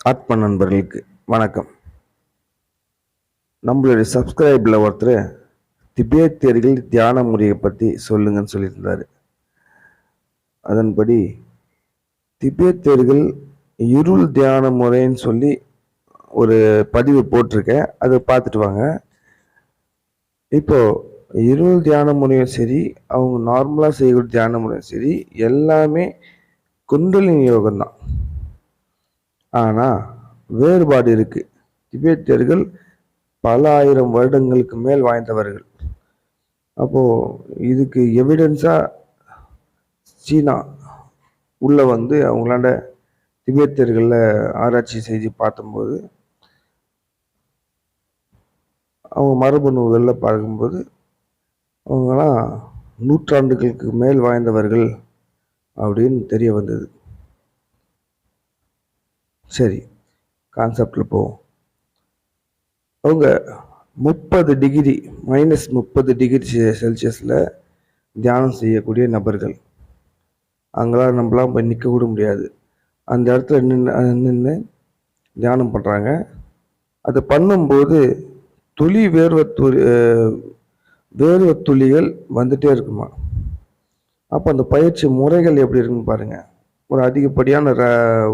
ஆத்ம நண்பர்களுக்கு வணக்கம். நம்மளுடைய சப்ஸ்கிரைபில் ஒருத்தர் திபேத்தியர்கள் தியான முறையை பற்றி சொல்லுங்கன்னு சொல்லியிருந்தார். அதன்படி திபேத்தியர்கள் இருள் தியான முறைன்னு சொல்லி ஒரு பதிவு போட்டிருக்கேன், அதை பார்த்துட்டு வாங்க. இப்போ இருள் தியான முறையும் சரி, அவங்க நார்மலாக செய்யக்கூடிய தியான முறையும் சரி, எல்லாமே குண்டலினி யோகம் தான். ஆனால் வேறுபாடு இருக்கு. திபேத்தியர்கள் பல ஆயிரம் வருடங்களுக்கு மேல் வாய்ந்தவர்கள். அப்போ இதுக்கு எவிடன்ஸா சீனா உள்ள வந்து அவங்களாண்ட திபேத்தியர்கள ஆராய்ச்சி செய்து பார்த்தம்போது, அவங்க மரபணுகளில் பார்க்கும்போது அவங்களாம் நூற்றாண்டுகளுக்கு மேல் வாய்ந்தவர்கள் அப்படின்னு தெரிய வந்தது. சரி, கான்செப்டில் போவோம். அவங்க 30 டிகிரி -30 ° C தியானம் செய்யக்கூடிய நபர்கள். அங்கெல்லாம் நம்மளாம் போய் நிற்க கூட முடியாது. அந்த இடத்துல நின்று தியானம் பண்ணுறாங்க. அதை பண்ணும்போது வேர்வை துளிகள் வந்துட்டே இருக்குமா. அப்போ அந்த பயிற்சி முறைகள் எப்படி இருக்குன்னு பாருங்கள். ஒரு அதிகப்படியான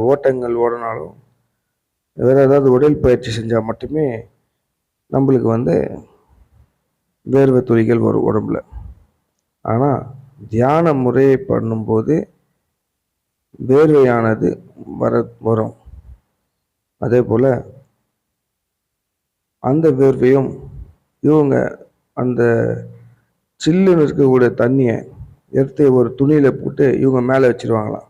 ஓட்டங்கள் ஓடினாலும், வேறு ஏதாவது உடல் பயிற்சி செஞ்சால் மட்டுமே நம்மளுக்கு வந்து வேர்வை துளிகள் வரும் உடம்புல. ஆனால் தியான முறையை பண்ணும்போது வேர்வையானது வரும். அதே போல் அந்த வேர்வையும் இவங்க அந்த சில்லுன்னு இருக்கக்கூடிய தண்ணியை எடுத்து ஒரு துணியில் போட்டு இவங்க மேலே வச்சிருவாங்களாம்.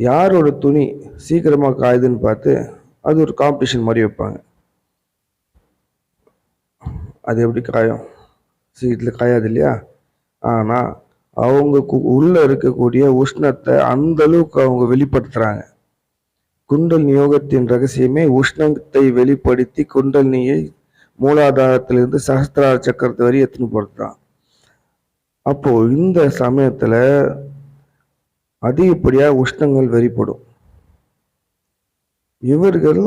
யாரோட துணி சீக்கிரமாக காயுதுன்னு பார்த்து அது ஒரு காம்படிஷன் மாதிரி வைப்பாங்க. அது எப்படி காயும்? சீக்கிரத்தில் காயாது இல்லையா? ஆனால் அவங்க உள்ளே இருக்கக்கூடிய உஷ்ணத்தை அந்த அளவுக்கு அவங்க வெளிப்படுத்துகிறாங்க. குண்டலினி யோகத்தின் ரகசியமே உஷ்ணத்தை வெளிப்படுத்தி குண்டலினியை மூலாதாரத்திலிருந்து சஹஸ்திரார சக்கரத்தை வரை எடுத்துன்னு போகிறது தான். அப்போ இந்த சமயத்தில் அதிகப்படியாக உஷ்ணங்கள் வெளிப்படும். இவர்கள்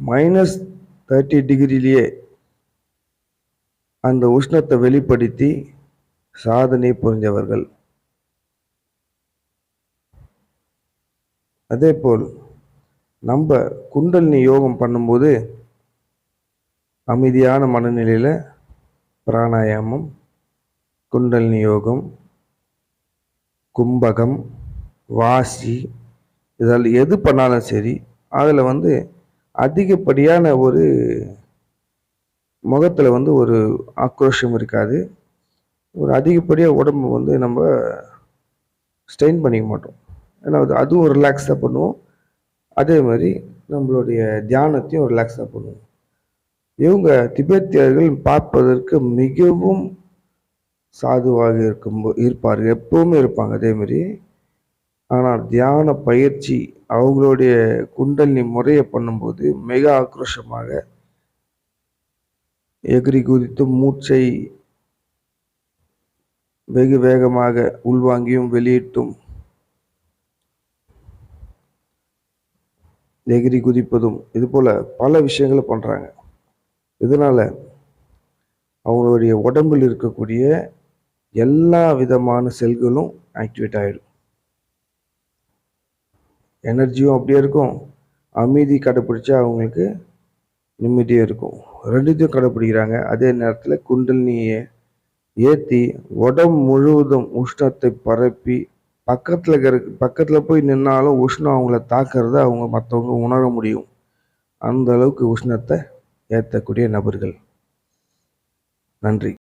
-30 ° அந்த உஷ்ணத்தை வெளிப்படுத்தி சாதனை புரிஞ்சவர்கள். அதே போல் நம்ம குண்டலினி யோகம் பண்ணும்போது அமைதியான மனநிலையில் பிராணாயாமம், குண்டலினி யோகம், கும்பகம், வாசி, இதில் எது பண்ணாலும் சரி, அதில் வந்து அதிகப்படியான ஒரு முகத்தில் வந்து ஒரு ஆக்ரோஷம் இருக்காது. ஒரு அதிகப்படியாக உடம்பு வந்து நம்ம ஸ்ட்ரெயின் பண்ணிக்க மாட்டோம். ஏன்னா அதுவும் ரிலாக்ஸாக பண்ணுவோம். அதே மாதிரி நம்மளுடைய தியானத்தையும் ரிலாக்ஸாக பண்ணுவோம். இவங்க திபேத்தியர்கள் பார்ப்பதற்கு மிகவும் சாதுவாக இருப்பார்கள், எப்பவுமே இருப்பாங்க அதே மாதிரி. ஆனால் தியான பயிற்சி அவங்களுடைய குண்டலினி முறையை பண்ணும்போது மிக ஆக்ரோஷமாக எகிரி குதித்து மூச்சை வெகு வேகமாக உள்வாங்கியும் வெளியிட்டும் எகிரி குதிப்பதும் இது போல பல விஷயங்களை பண்ணுறாங்க. இதனால அவங்களுடைய உடம்பில் இருக்கக்கூடிய எல்லா விதமான செல்களும் ஆக்டிவேட் ஆகிடும். எனர்ஜியும் அப்படியே இருக்கும், அமைதி கடைப்பிடிச்சா அவங்களுக்கு நிம்மதியாக இருக்கும். ரெண்டுத்தையும் கடைப்பிடிக்கிறாங்க. அதே நேரத்தில் குண்டலினியை ஏற்றி உடம்பு முழுவதும் உஷ்ணத்தை பரப்பி பக்கத்தில் போய் நின்னாலும் உஷ்ணம் அவங்கள தாக்கிறத மற்றவங்க உணர முடியும். அந்த அளவுக்கு உஷ்ணத்தை ஏற்றக்கூடிய நபர்கள். நன்றி.